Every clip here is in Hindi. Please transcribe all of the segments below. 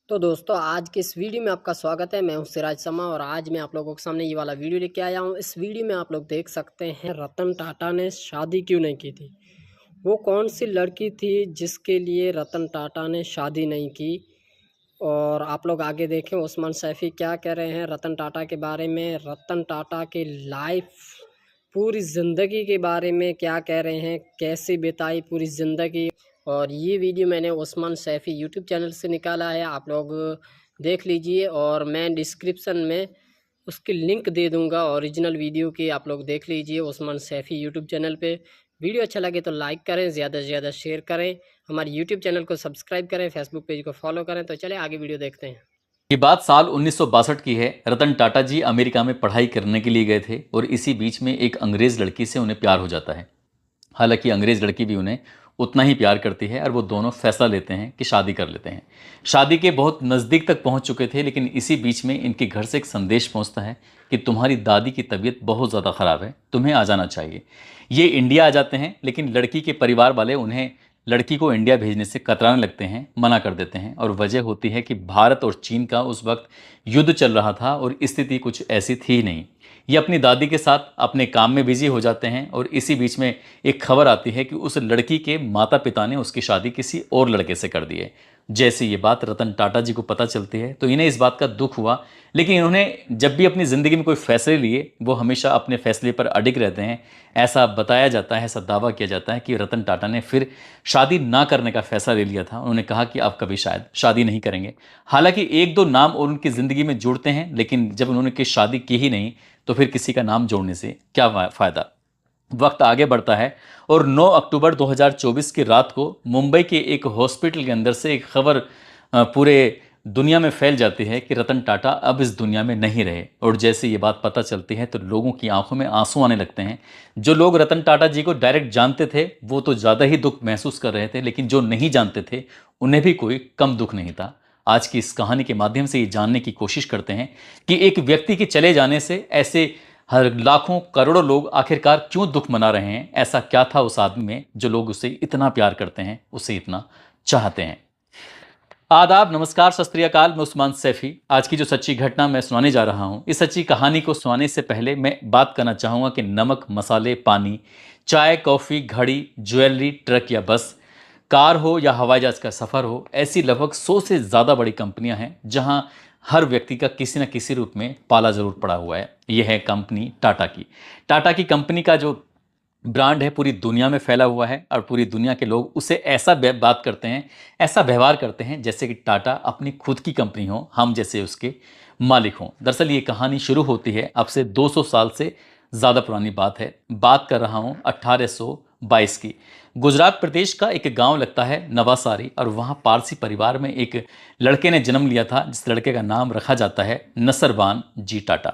तो दोस्तों आज के इस वीडियो में आपका स्वागत है। मैं हूं सिराज शर्मा और आज मैं आप लोगों के सामने ये वाला वीडियो लेके आया हूं। इस वीडियो में आप लोग देख सकते हैं रतन टाटा ने शादी क्यों नहीं की थी। वो कौन सी लड़की थी जिसके लिए रतन टाटा ने शादी नहीं की। और आप लोग आगे देखें उस्मान सैफी क्या कह रहे हैं रतन टाटा के बारे में, रतन टाटा के लाइफ पूरी ज़िंदगी के बारे में क्या कह रहे हैं, कैसे बिताई पूरी ज़िंदगी। और ये वीडियो मैंने उस्मान सैफी यूट्यूब चैनल से निकाला है, आप लोग देख लीजिए। और मैं डिस्क्रिप्शन में उसकी लिंक दे दूंगा ओरिजिनल वीडियो की, आप लोग देख लीजिए उस्मान सैफी यूट्यूब चैनल पे। वीडियो अच्छा लगे तो लाइक करें, ज़्यादा से ज़्यादा शेयर करें, हमारे यूट्यूब चैनल को सब्सक्राइब करें, फेसबुक पेज को फॉलो करें। तो चले आगे वीडियो देखते हैं। ये बात साल 1962 की है। रतन टाटा जी अमेरिका में पढ़ाई करने के लिए गए थे और इसी बीच में एक अंग्रेज लड़की से उन्हें प्यार हो जाता है। हालांकि अंग्रेज लड़की भी उन्हें उतना ही प्यार करती है और वो दोनों फैसला लेते हैं कि शादी कर लेते हैं। शादी के बहुत नज़दीक तक पहुंच चुके थे, लेकिन इसी बीच में इनके घर से एक संदेश पहुंचता है कि तुम्हारी दादी की तबीयत बहुत ज़्यादा ख़राब है, तुम्हें आ जाना चाहिए। ये इंडिया आ जाते हैं, लेकिन लड़की के परिवार वाले उन्हें लड़की को इंडिया भेजने से कतराने लगते हैं, मना कर देते हैं। और वजह होती है कि भारत और चीन का उस वक्त युद्ध चल रहा था और स्थिति कुछ ऐसी थी नहीं। ये अपनी दादी के साथ अपने काम में बिजी हो जाते हैं और इसी बीच में एक खबर आती है कि उस लड़की के माता पिता ने उसकी शादी किसी और लड़के से कर दी है। जैसे ये बात रतन टाटा जी को पता चलती है तो इन्हें इस बात का दुख हुआ, लेकिन इन्होंने जब भी अपनी ज़िंदगी में कोई फैसले लिए वो हमेशा अपने फैसले पर अडिग रहते हैं। ऐसा बताया जाता है, ऐसा दावा किया जाता है कि रतन टाटा ने फिर शादी ना करने का फैसला ले लिया था। उन्होंने कहा कि अब कभी शायद शादी नहीं करेंगे। हालांकि एक दो नाम और उनकी ज़िंदगी में जुड़ते हैं, लेकिन जब उन्होंने कि शादी की ही नहीं तो फिर किसी का नाम जोड़ने से क्या फ़ायदा। वक्त आगे बढ़ता है और 9 अक्टूबर 2024 की रात को मुंबई के एक हॉस्पिटल के अंदर से एक खबर पूरे दुनिया में फैल जाती है कि रतन टाटा अब इस दुनिया में नहीं रहे। और जैसे ये बात पता चलती है तो लोगों की आंखों में आंसू आने लगते हैं। जो लोग रतन टाटा जी को डायरेक्ट जानते थे वो तो ज़्यादा ही दुख महसूस कर रहे थे, लेकिन जो नहीं जानते थे उन्हें भी कोई कम दुख नहीं था। आज की इस कहानी के माध्यम से ये जानने की कोशिश करते हैं कि एक व्यक्ति के चले जाने से ऐसे हर लाखों करोड़ों लोग आखिरकार क्यों दुख मना रहे हैं। ऐसा क्या था उस आदमी में जो लोग उसे इतना प्यार करते हैं, उसे इतना चाहते हैं। आदाब, नमस्कार, सत श्री अकाल। मैं उस्मान सैफी। आज की जो सच्ची घटना मैं सुनाने जा रहा हूं, इस सच्ची कहानी को सुनाने से पहले मैं बात करना चाहूंगा कि नमक, मसाले, पानी, चाय, कॉफ़ी, घड़ी, ज्वेलरी, ट्रक या बस, कार हो या हवाई जहाज का सफ़र हो, ऐसी लगभग 100 से ज़्यादा बड़ी कंपनियां हैं जहां हर व्यक्ति का किसी न किसी रूप में पाला ज़रूर पड़ा हुआ है। यह है कंपनी टाटा की। टाटा की कंपनी का जो ब्रांड है पूरी दुनिया में फैला हुआ है और पूरी दुनिया के लोग उसे ऐसा बात करते हैं, ऐसा व्यवहार करते हैं जैसे कि टाटा अपनी खुद की कंपनी हो, हम जैसे उसके मालिक हों। दरअसल ये कहानी शुरू होती है अब से 200 साल से ज़्यादा पुरानी बात है। बात कर रहा हूँ 1822 की। गुजरात प्रदेश का एक गांव लगता है नवासारी, और वहाँ पारसी परिवार में एक लड़के ने जन्म लिया था जिस लड़के का नाम रखा जाता है नसरवान जी टाटा।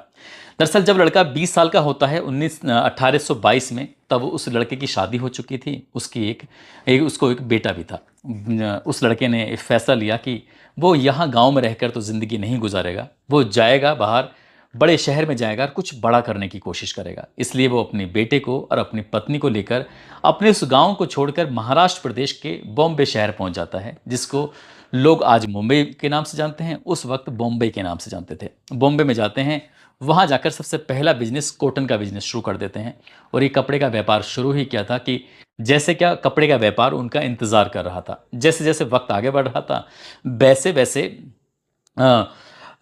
दरअसल जब लड़का 20 साल का होता है 1822 में, तब उस लड़के की शादी हो चुकी थी। उसकी उसको एक बेटा भी था। उस लड़के ने एक फैसला लिया कि वो यहाँ गांव में रहकर तो ज़िंदगी नहीं गुजारेगा, वो जाएगा बाहर, बड़े शहर में जाएगा और कुछ बड़ा करने की कोशिश करेगा। इसलिए वो अपने बेटे को और अपनी पत्नी को लेकर अपने उस गांव को छोड़कर महाराष्ट्र प्रदेश के बॉम्बे शहर पहुंच जाता है, जिसको लोग आज मुंबई के नाम से जानते हैं, उस वक्त बॉम्बे के नाम से जानते थे। बॉम्बे में जाते हैं, वहाँ जाकर सबसे पहला बिजनेस कॉटन का बिजनेस शुरू कर देते हैं। और ये कपड़े का व्यापार शुरू ही किया था कि जैसे क्या कपड़े का व्यापार उनका इंतज़ार कर रहा था। जैसे जैसे वक्त आगे बढ़ रहा था वैसे वैसे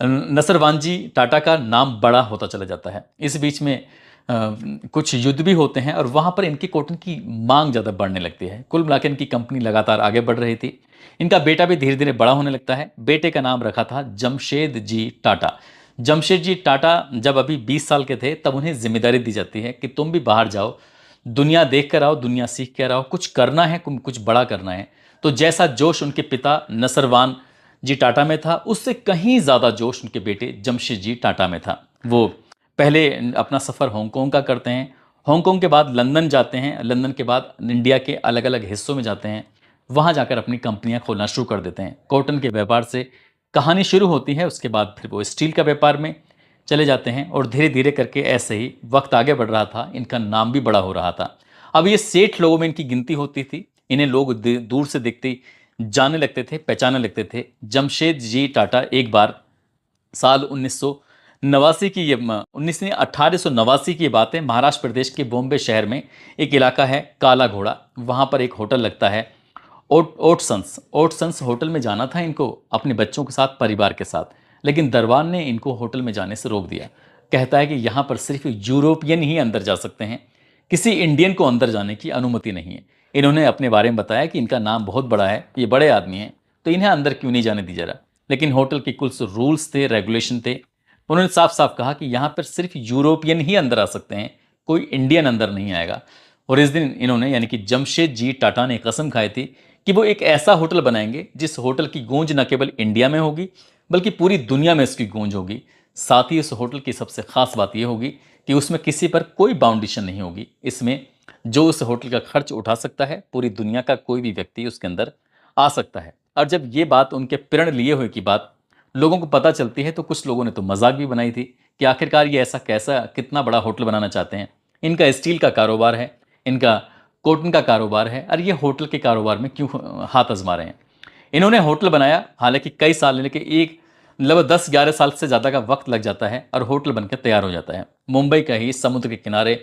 नसरवान जी टाटा का नाम बड़ा होता चला जाता है। इस बीच में कुछ युद्ध भी होते हैं और वहाँ पर इनकी कॉटन की मांग ज़्यादा बढ़ने लगती है। कुल मिलाकर इनकी कंपनी लगातार आगे बढ़ रही थी। इनका बेटा भी धीरे धीरे बड़ा होने लगता है। बेटे का नाम रखा था जमशेद जी टाटा। जमशेद जी टाटा जब अभी 20 साल के थे तब उन्हें जिम्मेदारी दी जाती है कि तुम भी बाहर जाओ, दुनिया देख कर आओ, दुनिया सीख कर आओ, कुछ करना है, कुछ बड़ा करना है। तो जैसा जोश उनके पिता नसरवान जी टाटा में था, उससे कहीं ज़्यादा जोश उनके बेटे जमशेद जी टाटा में था। वो पहले अपना सफ़र हांगकांग का करते हैं, हांगकांग के बाद लंदन जाते हैं, लंदन के बाद इंडिया के अलग अलग हिस्सों में जाते हैं, वहाँ जाकर अपनी कंपनियाँ खोलना शुरू कर देते हैं। कॉटन के व्यापार से कहानी शुरू होती है, उसके बाद फिर वो स्टील का व्यापार में चले जाते हैं और धीरे धीरे करके ऐसे ही वक्त आगे बढ़ रहा था, इनका नाम भी बड़ा हो रहा था। अब ये सेठ लोगों में इनकी गिनती होती थी। इन्हें लोग दूर से देखते जानने लगते थे, पहचानने लगते थे। जमशेद जी टाटा एक बार साल 1989 की ये 1889 की ये बात है। महाराष्ट्र प्रदेश के बॉम्बे शहर में एक इलाका है काला घोड़ा, वहाँ पर एक होटल लगता है ओटसन्स होटल में जाना था इनको अपने बच्चों के साथ, परिवार के साथ, लेकिन दरबार ने इनको होटल में जाने से रोक दिया। कहता है कि यहाँ पर सिर्फ यूरोपियन ही अंदर जा सकते हैं, किसी इंडियन को अंदर जाने की अनुमति नहीं है। इन्होंने अपने बारे में बताया कि इनका नाम बहुत बड़ा है, ये बड़े आदमी हैं, तो इन्हें अंदर क्यों नहीं जाने दी जा रहा। लेकिन होटल के कुछ रूल्स थे, रेगुलेशन थे। उन्होंने साफ साफ कहा कि यहाँ पर सिर्फ यूरोपियन ही अंदर आ सकते हैं, कोई इंडियन अंदर नहीं आएगा। और इस दिन इन्होंने यानी कि जमशेद जी टाटा ने कसम खाई थी कि वो एक ऐसा होटल बनाएंगे जिस होटल की गूंज न केवल इंडिया में होगी बल्कि पूरी दुनिया में इसकी गूंज होगी। साथ ही इस होटल की सबसे खास बात यह होगी कि उसमें किसी पर कोई बाउंडेशन नहीं होगी। इसमें जो उस होटल का खर्च उठा सकता है, पूरी दुनिया का कोई भी व्यक्ति उसके अंदर आ सकता है। और जब ये बात, उनके प्रण लिए हुए की बात लोगों को पता चलती है तो कुछ लोगों ने तो मजाक भी बनाई थी कि आखिरकार ये ऐसा कैसा, कितना बड़ा होटल बनाना चाहते हैं। इनका स्टील का कारोबार है, इनका कॉटन का कारोबार है, और ये होटल के कारोबार में क्यों हाथ आजमा रहे हैं। इन्होंने होटल बनाया, हालांकि कई साल, लेने के एक लगभग 10-11 साल से ज़्यादा का वक्त लग जाता है और होटल बनकर तैयार हो जाता है। मुंबई का ही समुद्र के किनारे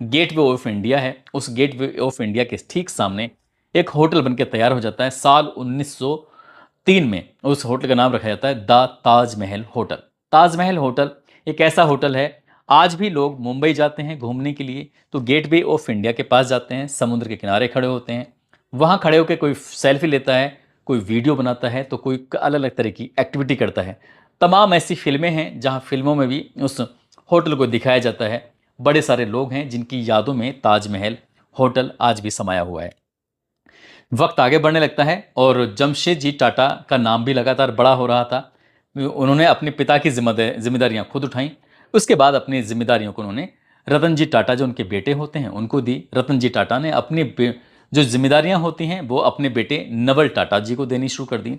गेटवे ऑफ इंडिया है, उस गेटवे ऑफ इंडिया के ठीक सामने एक होटल बनकर तैयार हो जाता है। साल 1903 में उस होटल का नाम रखा जाता है the Taj Mahal hotel. Taj Mahal hotel एक ऐसा होटल है, आज भी लोग मुंबई जाते हैं घूमने के लिए तो गेटवे ऑफ इंडिया के पास जाते हैं, समुद्र के किनारे खड़े होते हैं, वहाँ खड़े होकर कोई सेल्फी लेता है, कोई वीडियो बनाता है, तो कोई अलग अलग तरह की एक्टिविटी करता है। तमाम ऐसी फिल्में हैं जहाँ फिल्मों में भी उस होटल को दिखाया जाता है। बड़े सारे लोग हैं जिनकी यादों में ताजमहल होटल आज भी समाया हुआ है। वक्त आगे बढ़ने लगता है और जमशेद जी टाटा का नाम भी लगातार बड़ा हो रहा था। उन्होंने अपने पिता की जिम्मेदारियां खुद उठाई। उसके बाद अपनी जिम्मेदारियों को उन्होंने रतन जी टाटा, जो उनके बेटे होते हैं, उनको दी। रतन जी टाटा ने अपनी जो जिम्मेदारियां होती हैं वो अपने बेटे नवल टाटा जी को देनी शुरू कर दी।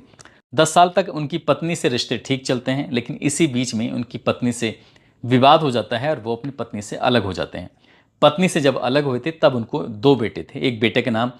10 साल तक उनकी पत्नी से रिश्ते ठीक चलते हैं, लेकिन इसी बीच में उनकी पत्नी से विवाद हो जाता है और वो अपनी पत्नी से अलग हो जाते हैं। पत्नी से जब अलग हुए थे तब उनको 2 बेटे थे। एक बेटे का नाम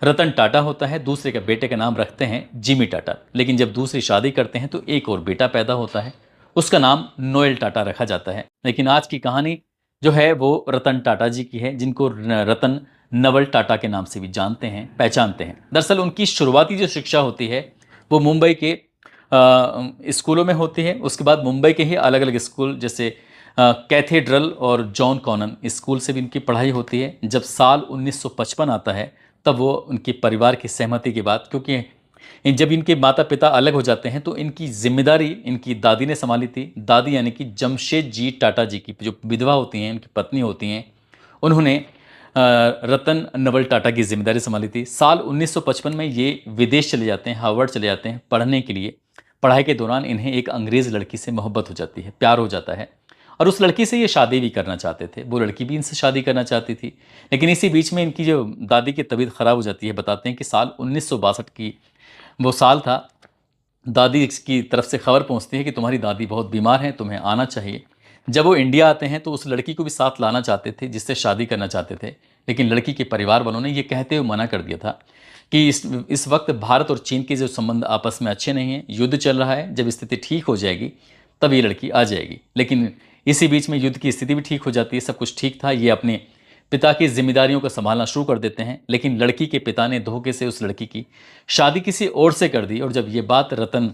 रतन टाटा होता है, दूसरे का बेटे का नाम रखते हैं जिमी टाटा। लेकिन जब दूसरी शादी करते हैं तो एक और बेटा पैदा होता है, उसका नाम नोएल टाटा रखा जाता है। लेकिन आज की कहानी जो है वो रतन टाटा जी की है, जिनको रतन नवल टाटा के नाम से भी जानते हैं, पहचानते हैं। दरअसल उनकी शुरुआती जो शिक्षा होती है वो मुंबई के स्कूलों में होती है। उसके बाद मुंबई के ही अलग अलग स्कूल जैसे कैथेड्रल और जॉन कॉनन स्कूल से भी इनकी पढ़ाई होती है। जब साल 1955 आता है तब वो उनके परिवार की सहमति के बाद, क्योंकि जब इनके माता पिता अलग हो जाते हैं तो इनकी जिम्मेदारी इनकी दादी ने संभाली थी। दादी यानी कि जमशेद जी टाटा जी की जो विधवा होती हैं, इनकी पत्नी होती हैं, उन्होंने रतन नवल टाटा की जिम्मेदारी संभाली थी। साल 1955 में ये विदेश चले जाते हैं, हार्वर्ड चले जाते हैं पढ़ने के लिए। पढ़ाई के दौरान इन्हें एक अंग्रेज़ लड़की से मोहब्बत हो जाती है, प्यार हो जाता है, और उस लड़की से ये शादी भी करना चाहते थे। वो लड़की भी इनसे शादी करना चाहती थी। लेकिन इसी बीच में इनकी जो दादी की तबीयत ख़राब हो जाती है। बताते हैं कि साल 1962 की वो साल था। दादी की तरफ से खबर पहुंचती है कि तुम्हारी दादी बहुत बीमार हैं, तुम्हें आना चाहिए। जब वो इंडिया आते हैं तो उस लड़की को भी साथ लाना चाहते थे जिससे शादी करना चाहते थे, लेकिन लड़की के परिवार वालों ने ये कहते हुए मना कर दिया था कि इस वक्त भारत और चीन के जो संबंध आपस में अच्छे नहीं हैं, युद्ध चल रहा है, जब स्थिति ठीक हो जाएगी तब ये लड़की आ जाएगी। लेकिन इसी बीच में युद्ध की स्थिति भी ठीक हो जाती है, सब कुछ ठीक था। ये अपने पिता की जिम्मेदारियों को संभालना शुरू कर देते हैं। लेकिन लड़की के पिता ने धोखे से उस लड़की की शादी किसी और से कर दी, और जब ये बात रतन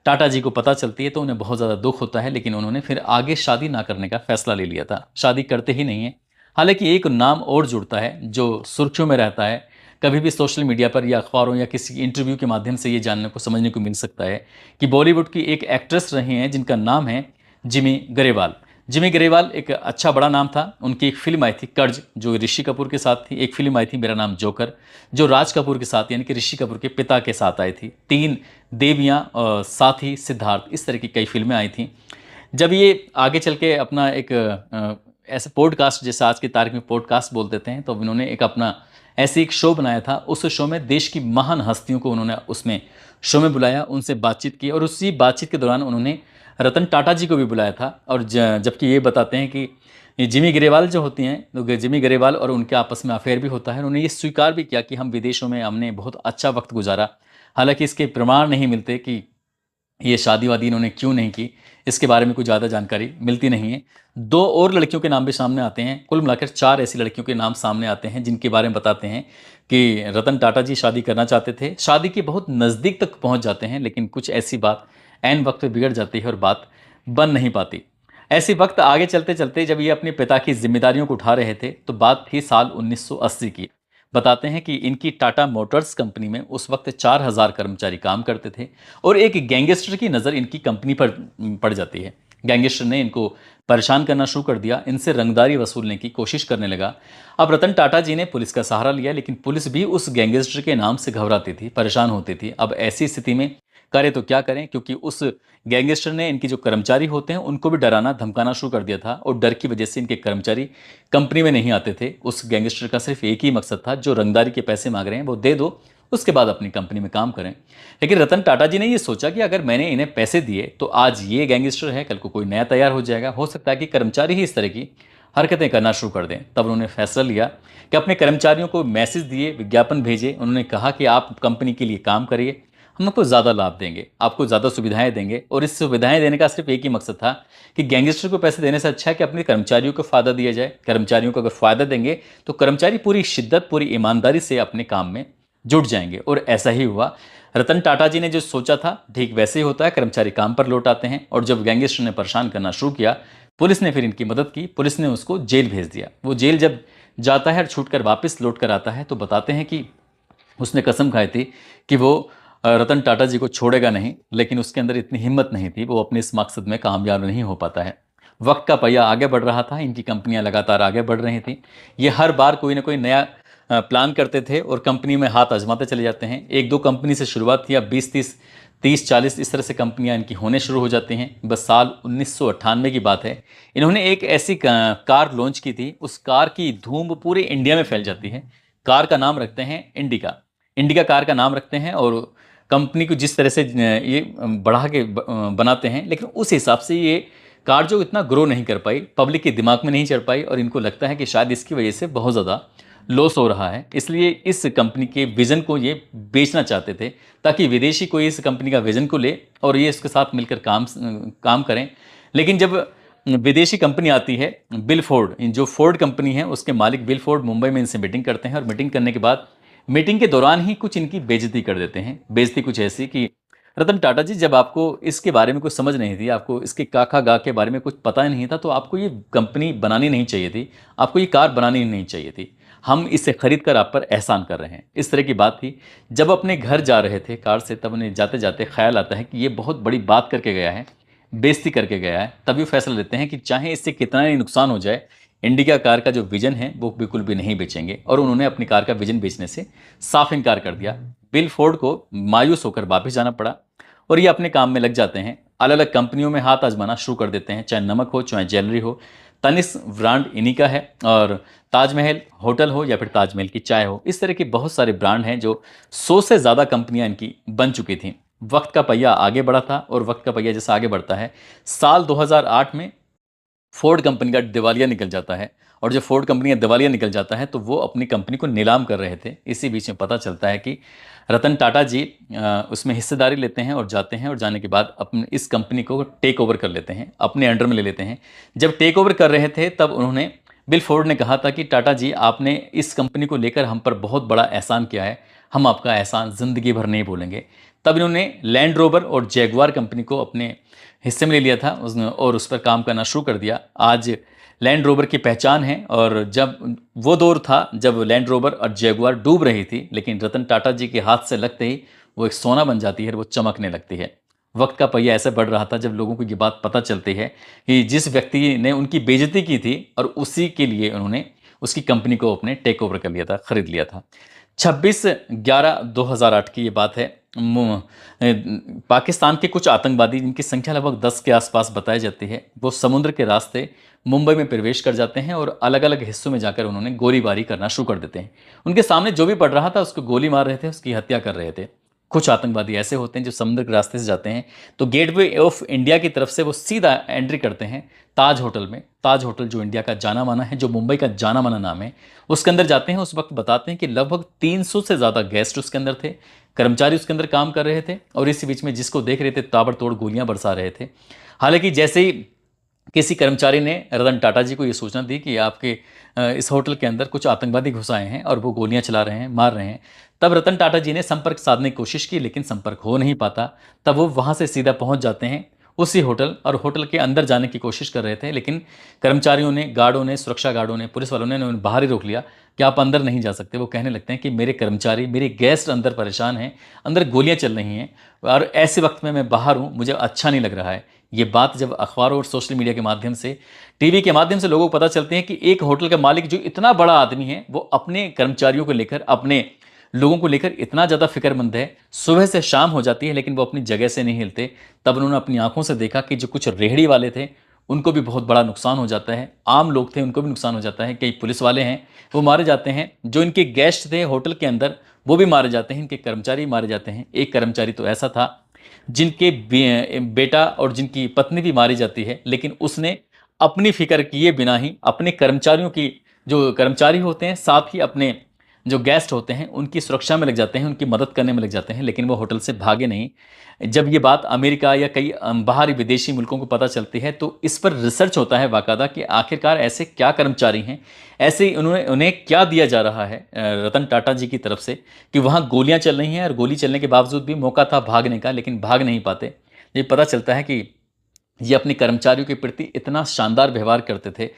टाटा जी को पता चलती है तो उन्हें बहुत ज़्यादा दुख होता है। लेकिन उन्होंने फिर आगे शादी ना करने का फैसला ले लिया था, शादी करते ही नहीं है। हालांकि एक नाम और जुड़ता है जो सुर्खियों में रहता है, कभी भी सोशल मीडिया पर या अखबारों या किसी इंटरव्यू के माध्यम से ये जानने को, समझने को मिल सकता है कि बॉलीवुड की एक एक्ट्रेस रही हैं जिनका नाम है जिमी गरेवाल। जिमी गरेवाल एक अच्छा बड़ा नाम था। उनकी एक फिल्म आई थी कर्ज, जो ऋषि कपूर के साथ थी। एक फिल्म आई थी मेरा नाम जोकर, जो राज कपूर के साथ यानी कि ऋषि कपूर के पिता के साथ आई थी। 3 देवियाँ, साथी, सिद्धार्थ, इस तरह की कई फिल्में आई थी। जब ये आगे चल के अपना एक ऐसे पॉडकास्ट, जैसे आज की तारीख में पॉडकास्ट बोल देते हैं, तो उन्होंने एक अपना ऐसे एक शो बनाया था। उस शो में देश की महान हस्तियों को उन्होंने उसमें शो में बुलाया, उनसे बातचीत की, और उसी बातचीत के दौरान उन्होंने रतन टाटा जी को भी बुलाया था। और जबकि ये बताते हैं कि जिमी गरेवाल जो होती हैं, तो जिमी गरेवाल और उनके आपस में अफेयर भी होता है। उन्होंने ये स्वीकार भी किया कि हम विदेशों में हमने बहुत अच्छा वक्त गुजारा, हालांकि इसके प्रमाण नहीं मिलते कि ये शादी वादी इन्होंने क्यों नहीं की, इसके बारे में कुछ ज़्यादा जानकारी मिलती नहीं है। 2 और लड़कियों के नाम भी सामने आते हैं। कुल मिलाकर 4 ऐसी लड़कियों के नाम सामने आते हैं जिनके बारे में बताते हैं कि रतन टाटा जी शादी करना चाहते थे, शादी के बहुत नज़दीक तक पहुंच जाते हैं, लेकिन कुछ ऐसी बात ऐन वक्त पे बिगड़ जाती है और बात बन नहीं पाती। ऐसी वक्त आगे चलते चलते जब ये अपने पिता की जिम्मेदारियों को उठा रहे थे तो बात थी साल 1980 की। बताते हैं कि इनकी टाटा मोटर्स कंपनी में उस वक्त 4000 कर्मचारी काम करते थे और एक गैंगस्टर की नज़र इनकी कंपनी पर पड़ जाती है। गैंगस्टर ने इनको परेशान करना शुरू कर दिया, इनसे रंगदारी वसूलने की कोशिश करने लगा। अब रतन टाटा जी ने पुलिस का सहारा लिया, लेकिन पुलिस भी उस गैंगस्टर के नाम से घबराती थी, परेशान होती थी। अब ऐसी स्थिति में करें तो क्या करें, क्योंकि उस गैंगस्टर ने इनकी जो कर्मचारी होते हैं उनको भी डराना धमकाना शुरू कर दिया था और डर की वजह से इनके कर्मचारी कंपनी में नहीं आते थे। उस गैंगस्टर का सिर्फ एक ही मकसद था, जो रंगदारी के पैसे मांग रहे हैं वो दे दो, उसके बाद अपनी कंपनी में काम करें। लेकिन रतन टाटा जी ने ये सोचा कि अगर मैंने इन्हें पैसे दिए तो आज ये गैंगस्टर है, कल को कोई नया तैयार हो जाएगा, हो सकता है कि कर्मचारी ही इस तरह की हरकतें करना शुरू कर दें। तब उन्होंने फैसला लिया कि अपने कर्मचारियों को मैसेज दिए, विज्ञापन भेजे। उन्होंने कहा कि आप कंपनी के लिए काम करिए, हम आपको ज़्यादा लाभ देंगे, आपको ज़्यादा सुविधाएं देंगे। और इस सुविधाएं देने का सिर्फ एक ही मकसद था कि गैंगस्टर को पैसे देने से अच्छा है कि अपने कर्मचारियों को फ़ायदा दिया जाए। कर्मचारियों को अगर फ़ायदा देंगे तो कर्मचारी पूरी शिद्दत, पूरी ईमानदारी से अपने काम में जुट जाएंगे। और ऐसा ही हुआ। रतन टाटा जी ने जो सोचा था ठीक वैसे ही होता है, कर्मचारी काम पर लौट आते हैं। और जब गैंगस्टर ने परेशान करना शुरू किया, पुलिस ने फिर इनकी मदद की, पुलिस ने उसको जेल भेज दिया। वो जेल जब जाता है और छूट कर वापस लौट कर आता है तो बताते हैं कि उसने कसम खाई थी कि वो रतन टाटा जी को छोड़ेगा नहीं, लेकिन उसके अंदर इतनी हिम्मत नहीं थी, वो अपने इस मकसद में कामयाब नहीं हो पाता है। वक्त का पहिया आगे बढ़ रहा था, इनकी कंपनियां लगातार आगे बढ़ रही थी। ये हर बार कोई ना कोई नया प्लान करते थे और कंपनी में हाथ आजमाते चले जाते हैं। 1-2 कंपनी से शुरुआत किया, 20-30 इस तरह से कंपनियां इनकी होने शुरू हो जाती हैं। बस साल 1998 की बात है, इन्होंने एक ऐसी कार लॉन्च की थी, उस कार की धूम पूरे इंडिया में फैल जाती है। कार का नाम रखते हैं इंडिका, इंडिका कार का नाम रखते हैं। और कंपनी को जिस तरह से ये बढ़ा के बनाते हैं, लेकिन उस हिसाब से ये कार जो इतना ग्रो नहीं कर पाई, पब्लिक के दिमाग में नहीं चढ़ पाई और इनको लगता है कि शायद इसकी वजह से बहुत ज़्यादा लॉस हो रहा है। इसलिए इस कंपनी के विज़न को ये बेचना चाहते थे ताकि विदेशी कोई इस कंपनी का विज़न को ले और ये इसके साथ मिलकर काम करें। लेकिन जब विदेशी कंपनी आती है, बिल फोर्ड, जो फोर्ड कंपनी है उसके मालिक बिल फोर्ड मुंबई में इनसे मीटिंग करते हैं और मीटिंग करने के बाद मीटिंग के दौरान ही कुछ इनकी बेइज्जती कर देते हैं। बेइज्जती कुछ ऐसी कि रतन टाटा जी, जब आपको इसके बारे में कुछ समझ नहीं थी, आपको इसके काका गा के बारे में कुछ पता ही नहीं था, तो आपको ये कंपनी बनानी नहीं चाहिए थी, आपको ये कार बनानी नहीं चाहिए थी। हम इसे खरीद कर आप पर एहसान कर रहे हैं। इस तरह की बात थी। जब अपने घर जा रहे थे कार से, तब उन्हें जाते जाते ख्याल आता है कि ये बहुत बड़ी बात करके गया है, बेइज्जती करके गया है। तभी वो फैसला लेते हैं कि चाहे इससे कितना ही नुकसान हो जाए, इंडिका कार का जो विजन है वो बिल्कुल भी नहीं बेचेंगे। और उन्होंने अपनी कार का विजन बेचने से साफ इनकार कर दिया। बिल फोर्ड को मायूस होकर वापस जाना पड़ा और ये अपने काम में लग जाते हैं। अलग अलग कंपनियों में हाथ आजमाना शुरू कर देते हैं, चाहे नमक हो, चाहे ज्वेलरी हो। तनिष्क ब्रांड इन्हीं का है, और ताजमहल होटल हो या फिर ताजमहल की चाय हो, इस तरह के बहुत सारे ब्रांड हैं जो 100 से ज़्यादा कंपनियां इनकी बन चुकी थीं। वक्त का पहिया आगे बढ़ा था और वक्त का पहिया जैसा आगे बढ़ता है, साल 2008 में फोर्ड कंपनी का दिवालिया निकल जाता है। और जब फोर्ड कंपनी का दिवालिया निकल जाता है तो वो अपनी कंपनी को नीलाम कर रहे थे। इसी बीच में पता चलता है कि रतन टाटा जी उसमें हिस्सेदारी लेते हैं और जाते हैं, और जाने के बाद अपने इस कंपनी को टेक ओवर कर लेते हैं, अपने अंडर में ले लेते हैं। जब टेक ओवर कर रहे थे तब उन्होंने, बिल फोर्ड ने कहा था कि टाटा जी, आपने इस कंपनी को लेकर हम पर बहुत बड़ा एहसान किया है, हम आपका एहसान ज़िंदगी भर नहीं भूलेंगे। तब इन्होंने लैंड रोवर और जैगवार कंपनी को अपने हिस्से में ले लिया था और उस पर काम करना शुरू कर दिया। आज लैंड रोवर की पहचान है। और जब वो दौर था जब लैंड रोवर और जैगवार डूब रही थी, लेकिन रतन टाटा जी के हाथ से लगते ही वो एक सोना बन जाती है और वो चमकने लगती है। वक्त का पहिया ऐसे बढ़ रहा था जब लोगों को ये बात पता चलती है कि जिस व्यक्ति ने उनकी बेइज्जती की थी और उसी के लिए उन्होंने उसकी कंपनी को अपने टेक ओवर कर लिया था, खरीद लिया था। 26/11/2008 की ये बात है। पाकिस्तान के कुछ आतंकवादी, जिनकी संख्या लगभग 10 के आसपास बताई जाती है, वो समुद्र के रास्ते मुंबई में प्रवेश कर जाते हैं और अलग अलग हिस्सों में जाकर उन्होंने गोलीबारी करना शुरू कर देते हैं। उनके सामने जो भी पड़ रहा था उसको गोली मार रहे थे, उसकी हत्या कर रहे थे। कुछ आतंकवादी ऐसे होते हैं जो समुद्र के रास्ते से जाते हैं तो गेटवे ऑफ इंडिया की तरफ से वो सीधा एंट्री करते हैं ताज होटल में। ताज होटल जो इंडिया का जाना माना है, जो मुंबई का जाना माना नाम है, उसके अंदर जाते हैं। उस वक्त बताते हैं कि लगभग 300 से ज़्यादा गेस्ट उसके अंदर थे। कर्मचारी उसके अंदर काम कर रहे थे और इसी बीच में जिसको देख रहे थे ताबड़तोड़ गोलियां बरसा रहे थे। हालांकि जैसे ही किसी कर्मचारी ने रतन टाटा जी को ये सूचना दी कि आपके इस होटल के अंदर कुछ आतंकवादी घुस आए हैं और वो गोलियां चला रहे हैं, मार रहे हैं, तब रतन टाटा जी ने संपर्क साधने की कोशिश की, लेकिन संपर्क हो नहीं पाता। तब वो वहाँ से सीधा पहुँच जाते हैं उसी होटल और होटल के अंदर जाने की कोशिश कर रहे थे, लेकिन कर्मचारियों ने, गार्डों ने, सुरक्षा गार्डों ने, पुलिस वालों ने उन्हें बाहर ही रोक लिया कि आप अंदर नहीं जा सकते। वो कहने लगते हैं कि मेरे कर्मचारी, मेरे गेस्ट अंदर परेशान हैं, अंदर गोलियां चल रही हैं और ऐसे वक्त में मैं बाहर हूँ, मुझे अच्छा नहीं लग रहा है। ये बात जब अखबारों और सोशल मीडिया के माध्यम से, टीवी के माध्यम से लोगों को पता चलती है कि एक होटल का मालिक जो इतना बड़ा आदमी है, वो अपने कर्मचारियों को लेकर, अपने लोगों को लेकर इतना ज़्यादा फिक्रमंद है, सुबह से शाम हो जाती है लेकिन वो अपनी जगह से नहीं हिलते। तब उन्होंने अपनी आंखों से देखा कि जो कुछ रेहड़ी वाले थे उनको भी बहुत बड़ा नुकसान हो जाता है, आम लोग थे उनको भी नुकसान हो जाता है, कई पुलिस वाले हैं वो मारे जाते हैं, जो इनके गेस्ट थे होटल के अंदर वो भी मारे जाते हैं, इनके कर्मचारी मारे जाते हैं। एक कर्मचारी तो ऐसा था जिनके बेटा और जिनकी पत्नी भी मारी जाती है, लेकिन उसने अपनी फिक्र किए बिना ही अपने कर्मचारियों की, जो कर्मचारी होते हैं साथ ही अपने जो गेस्ट होते हैं उनकी सुरक्षा में लग जाते हैं, उनकी मदद करने में लग जाते हैं, लेकिन वो होटल से भागे नहीं। जब ये बात अमेरिका या कई बाहरी विदेशी मुल्कों को पता चलती है तो इस पर रिसर्च होता है बाकायदा कि आखिरकार ऐसे क्या कर्मचारी हैं, ऐसे उन्हें क्या दिया जा रहा है रतन टाटा जी की तरफ से कि वहाँ गोलियाँ चल रही हैं और गोली चलने के बावजूद भी मौका था भागने का, लेकिन भाग नहीं पाते। ये पता चलता है कि ये अपने कर्मचारियों के प्रति इतना शानदार व्यवहार करते थे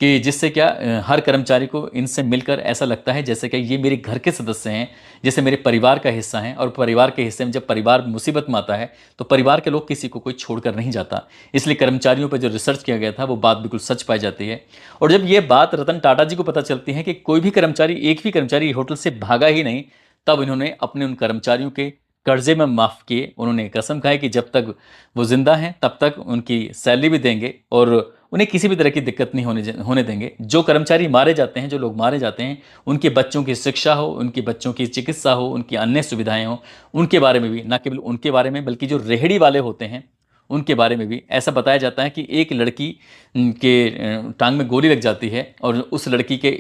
कि जिससे क्या हर कर्मचारी को इनसे मिलकर ऐसा लगता है जैसे कि ये मेरे घर के सदस्य हैं, जैसे मेरे परिवार का हिस्सा हैं। और परिवार के हिस्से में जब परिवार मुसीबत में आता है तो परिवार के लोग किसी को कोई छोड़कर नहीं जाता। इसलिए कर्मचारियों पर जो रिसर्च किया गया था वो बात बिल्कुल सच पाई जाती है। और जब ये बात रतन टाटा जी को पता चलती है कि कोई भी कर्मचारी, एक भी कर्मचारी होटल से भागा ही नहीं, तब इन्होंने अपने उन कर्मचारियों के कर्जे में माफ़ किए। उन्होंने कसम खाई कि जब तक वो जिंदा हैं तब तक उनकी सैलरी भी देंगे और उन्हें किसी भी तरह की दिक्कत नहीं होने देंगे। जो कर्मचारी मारे जाते हैं, जो लोग मारे जाते हैं, उनके बच्चों की शिक्षा हो, उनके बच्चों की चिकित्सा हो, उनकी अन्य सुविधाएं हो, उनके बारे में भी, न केवल उनके बारे में बल्कि जो रेहड़ी वाले होते हैं उनके बारे में भी ऐसा बताया जाता है कि एक लड़की के टांग में गोली लग जाती है और उस लड़की के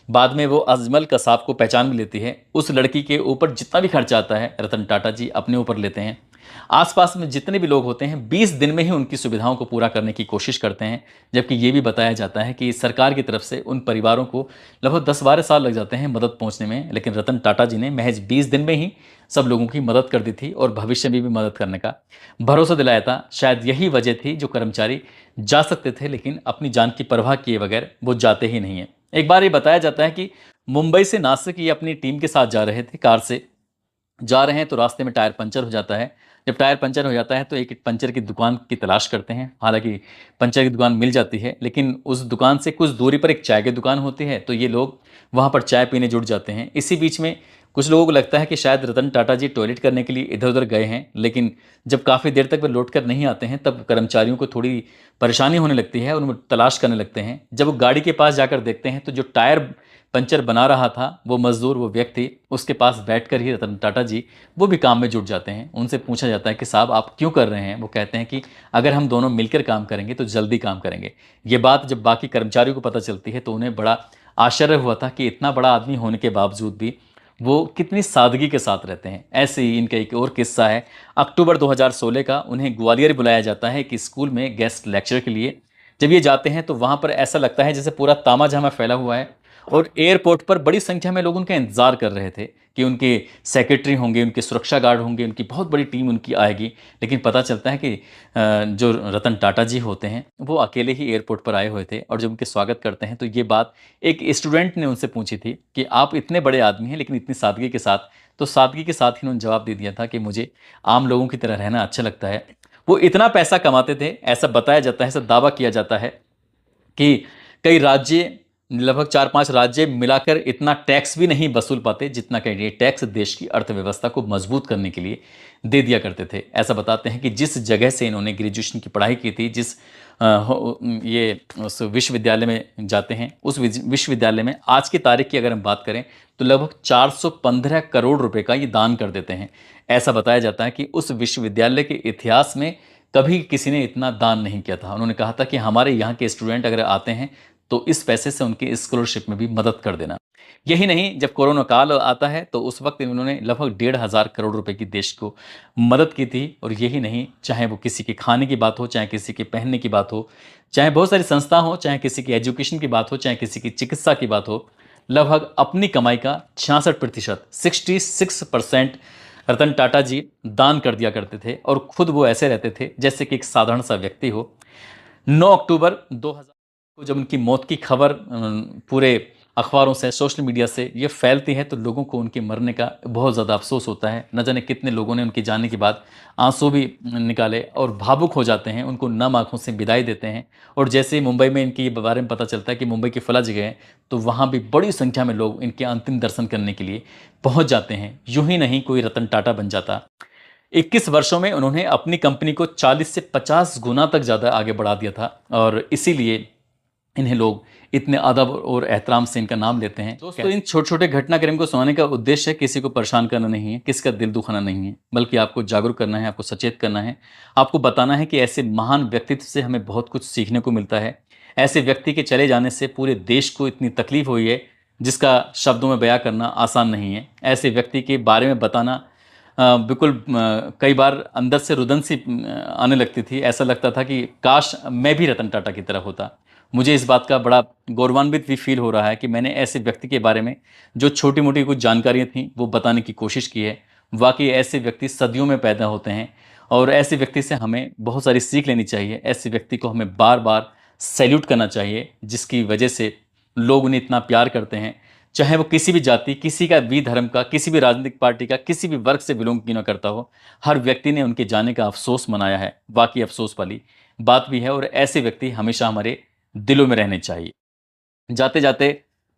बाद में वो अजमल कसाब को पहचान भी लेती है। उस लड़की के ऊपर जितना भी खर्चा आता है रतन टाटा जी अपने ऊपर लेते हैं। आसपास में जितने भी लोग होते हैं 20 दिन में ही उनकी सुविधाओं को पूरा करने की कोशिश करते हैं। जबकि ये भी बताया जाता है कि सरकार की तरफ से उन परिवारों को लगभग 10-12 साल लग जाते हैं मदद पहुंचने में, लेकिन रतन टाटा जी ने महज 20 दिन में ही सब लोगों की मदद कर दी थी और भविष्य में भी मदद करने का भरोसा दिलाया था। शायद यही वजह थी जो कर्मचारी जा सकते थे लेकिन अपनी जान की परवाह किए बगैर वो जाते ही नहीं है। एक बार ये बताया जाता है कि मुंबई से नासिक ये अपनी टीम के साथ जा रहे थे, कार से जा रहे हैं तो रास्ते में टायर पंचर हो जाता है। जब टायर पंचर हो जाता है तो एक पंचर की दुकान की तलाश करते हैं। हालांकि पंचर की दुकान मिल जाती है, लेकिन उस दुकान से कुछ दूरी पर एक चाय की दुकान होती है, तो ये लोग वहाँ पर चाय पीने जुट जाते हैं। इसी बीच में कुछ लोगों को लगता है कि शायद रतन टाटा जी टॉयलेट करने के लिए इधर उधर गए हैं, लेकिन जब काफ़ी देर तक वे लौट कर नहीं आते हैं तब कर्मचारियों को थोड़ी परेशानी होने लगती है और वो तलाश करने लगते हैं। जब वो गाड़ी के पास जाकर देखते हैं तो जो टायर पंचर बना रहा था वो मजदूर, वो व्यक्ति, उसके पास बैठकर ही रतन टाटा जी वो भी काम में जुट जाते हैं। उनसे पूछा जाता है कि साहब आप क्यों कर रहे हैं? वो कहते हैं कि अगर हम दोनों मिलकर काम करेंगे तो जल्दी काम करेंगे। ये बात जब बाकी कर्मचारियों को पता चलती है तो उन्हें बड़ा आश्चर्य हुआ था कि इतना बड़ा आदमी होने के बावजूद भी वो कितनी सादगी के साथ रहते हैं। ऐसे ही इनका एक और किस्सा है। अक्टूबर 2016 का उन्हें ग्वालियर बुलाया जाता है कि स्कूल में गेस्ट लेक्चर के लिए। जब ये जाते हैं तो वहाँ पर ऐसा लगता है जैसे पूरा तामाझामा फैला हुआ है और एयरपोर्ट पर बड़ी संख्या में लोग उनका इंतज़ार कर रहे थे कि उनके सेक्रेटरी होंगे, उनके सुरक्षा गार्ड होंगे, उनकी बहुत बड़ी टीम उनकी आएगी। लेकिन पता चलता है कि जो रतन टाटा जी होते हैं वो अकेले ही एयरपोर्ट पर आए हुए थे। और जब उनके स्वागत करते हैं तो ये बात एक स्टूडेंट ने उनसे पूछी थी कि आप इतने बड़े आदमी हैं लेकिन इतनी सादगी के साथ, तो सादगी के साथ ही उन्होंने जवाब दे दिया था कि मुझे आम लोगों की तरह रहना अच्छा लगता है। वो इतना पैसा कमाते थे, ऐसा बताया जाता है, ऐसा दावा किया जाता है कि कई राज्य, लगभग 4-5 राज्य मिलाकर इतना टैक्स भी नहीं वसूल पाते जितना कि ये टैक्स देश की अर्थव्यवस्था को मजबूत करने के लिए दे दिया करते थे। ऐसा बताते हैं कि जिस जगह से इन्होंने ग्रेजुएशन की पढ़ाई की थी, जिस ये उस विश्वविद्यालय में जाते हैं, उस विश्वविद्यालय में आज की तारीख की अगर हम बात करें तो लगभग 415 करोड़ रुपए का ये दान कर देते हैं। ऐसा बताया जाता है कि उस विश्वविद्यालय के इतिहास में कभी किसी ने इतना दान नहीं किया था। उन्होंने कहा था कि हमारे यहाँ के स्टूडेंट अगर आते हैं तो इस पैसे से उनकी स्कॉलरशिप में भी मदद कर देना। यही नहीं, जब कोरोना काल आता है तो उस वक्त इन्होंने लगभग 1,500 करोड़ रुपए की देश को मदद की थी। और यही नहीं, चाहे वो किसी के खाने की बात हो, चाहे किसी के पहनने की बात हो, चाहे बहुत सारी संस्था हो, चाहे किसी की एजुकेशन की बात हो, चाहे किसी की चिकित्सा की बात हो, लगभग अपनी कमाई का 66%, 66% रतन टाटा जी दान कर दिया करते थे। और खुद वो ऐसे रहते थे जैसे कि एक साधारण सा व्यक्ति हो। 9 अक्टूबर 2000 को जब उनकी मौत की खबर पूरे अखबारों से, सोशल मीडिया से ये फैलती है, तो लोगों को उनके मरने का बहुत ज़्यादा अफसोस होता है। न जाने कितने लोगों ने उनके जाने के बाद आंसू भी निकाले और भावुक हो जाते हैं, उनको नम आंखों से विदाई देते हैं। और जैसे ही मुंबई में इनके बारे में पता चलता है कि मुंबई की फला जगह है, तो वहाँ भी बड़ी संख्या में लोग इनके अंतिम दर्शन करने के लिए पहुँच जाते हैं। यूं ही नहीं कोई रतन टाटा बन जाता। 21 वर्षों में उन्होंने अपनी कंपनी को 40 से 50 गुना तक ज़्यादा आगे बढ़ा दिया था। और इसीलिए इन्हें लोग इतने अदब और एहतराम से इनका नाम लेते हैं। दोस्तों, इन छोटे छोटे घटनाक्रम को सुनाने का उद्देश्य किसी को परेशान करना नहीं है, किसी का दिल दुखाना नहीं है, बल्कि आपको जागरूक करना है, आपको सचेत करना है, आपको बताना है कि ऐसे महान व्यक्तित्व से हमें बहुत कुछ सीखने को मिलता है। ऐसे व्यक्ति के चले जाने से पूरे देश को इतनी तकलीफ हुई है जिसका शब्दों में बयां करना आसान नहीं है। ऐसे व्यक्ति के बारे में बताना बिल्कुल कई बार अंदर से रुदन सी आने लगती थी। ऐसा लगता था कि काश मैं भी रतन टाटा की तरह होता। मुझे इस बात का बड़ा गौरवान्वित भी फील हो रहा है कि मैंने ऐसे व्यक्ति के बारे में जो छोटी मोटी कुछ जानकारियाँ थीं वो बताने की कोशिश की है। वाकई ऐसे व्यक्ति सदियों में पैदा होते हैं और ऐसे व्यक्ति से हमें बहुत सारी सीख लेनी चाहिए। ऐसे व्यक्ति को हमें बार बार सैल्यूट करना चाहिए, जिसकी वजह से लोग उन्हें इतना प्यार करते हैं। चाहे वो किसी भी जाति, किसी का भी धर्म का, किसी भी राजनीतिक पार्टी का, किसी भी वर्ग से बिलोंग क्यों न करता हो, हर व्यक्ति ने उनके जाने का अफसोस मनाया है। वाकई अफसोस वाली बात भी है और ऐसे व्यक्ति हमेशा हमारे दिलों में रहने चाहिए। जाते जाते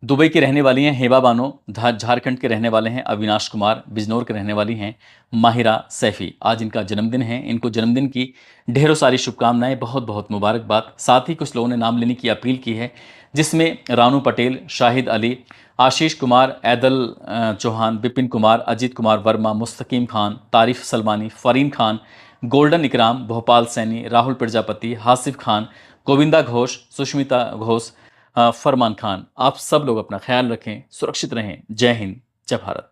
दुबई की रहने वाली हैं हेबा बानो, झारखंड के रहने वाले हैं अविनाश कुमार, बिजनौर के रहने वाली हैं माहिरा सैफी। आज इनका जन्मदिन है। इनको जन्मदिन की ढेरों सारी शुभकामनाएं, बहुत बहुत मुबारकबाद। साथ ही कुछ लोगों ने नाम लेने की अपील की है, जिसमें रानू पटेल, शाहिद अली, आशीष कुमार, ऐदल चौहान, विपिन कुमार, अजीत कुमार वर्मा, मुस्तकीम खान, तारिफ सलमानी, फरीन खान, गोल्डन इकराम, भोपाल सैनी, राहुल प्रजापति, हासिफ खान, गोविंदा घोष, सुष्मिता घोष, फरमान खान। आप सब लोग अपना ख्याल रखें, सुरक्षित रहें। जय हिंद, जय भारत।